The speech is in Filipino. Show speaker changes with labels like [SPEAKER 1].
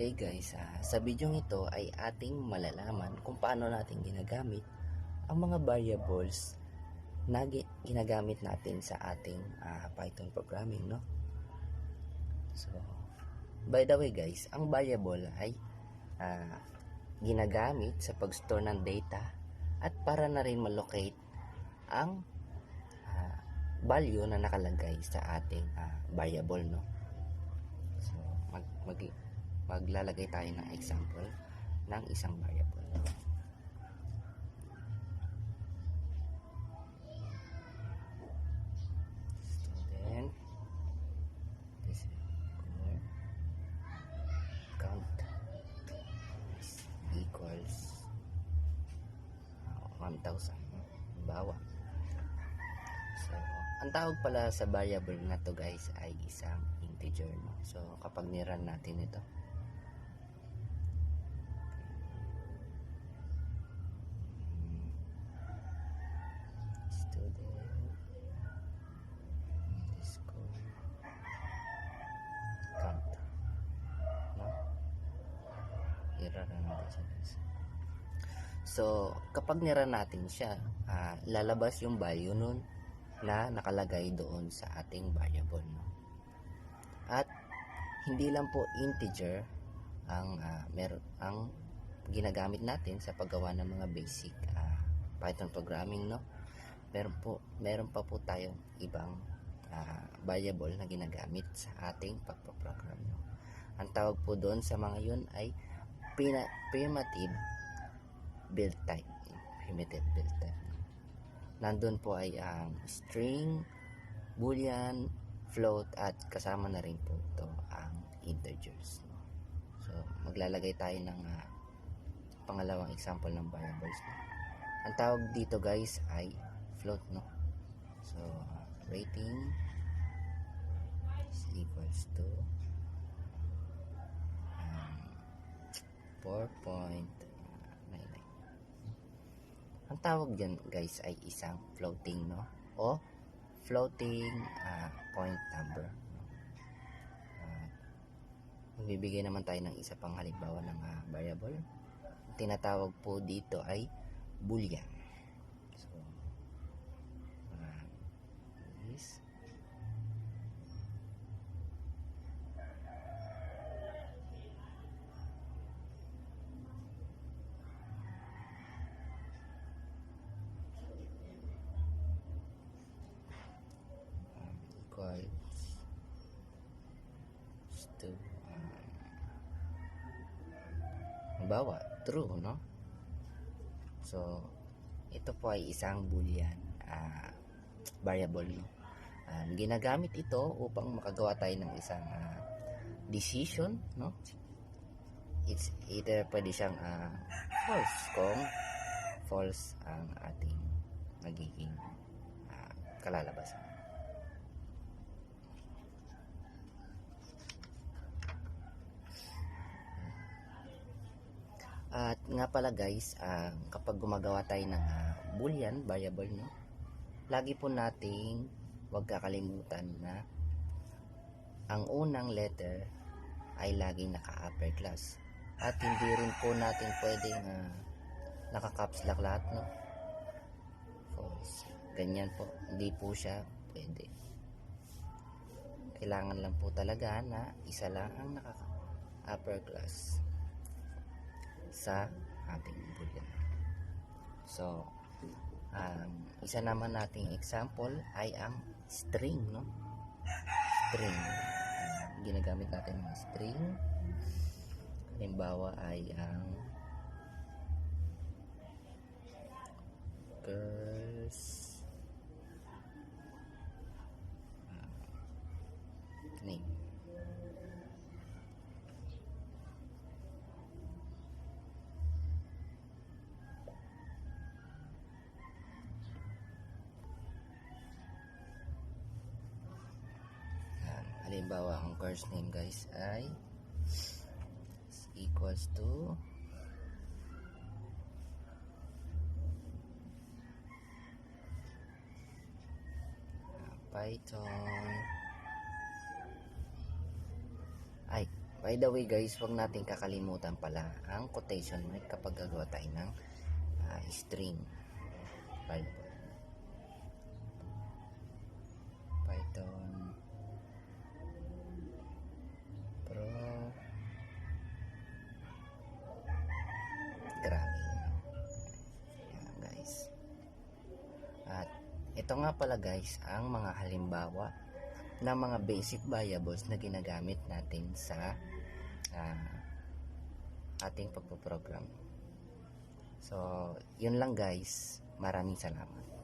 [SPEAKER 1] Okay guys, sa video ito ay ating malalaman kung paano natin ginagamit ang mga variables na ginagamit natin sa ating Python programming, no? So, by the way guys, ang variable ay ginagamit sa pag-store ng data at para na rin malocate ang value na nakalagay sa ating variable, no? So, maglalagay tayo ng example ng isang variable. Student this count equals 1,000 bawa. So, ang tawag pala sa variable na to guys ay isang integer, no? So, kapag ni-run natin ito, student underscore count, no? I-run natin siya guys. So, kapag ni-run natin siya, lalabas yung value nun na nakalagay doon sa ating variable, no? At hindi lang po integer ang ang ginagamit natin sa paggawa ng mga basic Python programming, no? Meron pa po tayong ibang variable na ginagamit sa ating pagpo-program, no? Ang tawag po doon sa mga yun ay primitive build type, nandun po ay ang string, boolean, float, at kasama na rin po ito ang integers, no? So, maglalagay tayo ng pangalawang example ng variables, no? Ang tawag dito guys ay float, no? So, rating is equals to 4.99. Ang tawag dyan guys ay isang floating, no? O floating point number. Magbibigay naman tayo ng isa pang halimbawa ng variable. Tinatawag po dito ay boolean. So, is equals to halimbawa true, no? So, ito po ay isang boolean variable, no? Ginagamit ito upang makagawa tayo ng isang decision, no? It's either pwede siyang false kung false ang ating magiging kalalabasan. At nga pala guys, kapag gumagawa tayo ng boolean variable, no, lagi po nating huwag kakalimutan na ang unang letter ay laging naka-upper class. At hindi rin po natin pwedeng naka-caps lock lahat, no? False. Ganyan po. Hindi po siya pwede. Kailangan lang po talaga na isa lang ang naka-upper class sa ating boolean. So, isa naman nating example ay ang string, no? String. Ginagamit natin ng string. Halimbawa ay ang girls name. Halimbawa, ang course name guys ay equals to Python By the way guys, huwag natin kakalimutan pala ang quotation mark kapag gagawa tayo ng string. Python programming. Yan guys. At ito nga pala guys ang mga halimbawa ng mga basic variables na ginagamit natin sa ating pagpoprogram. So, yun lang guys. Maraming salamat.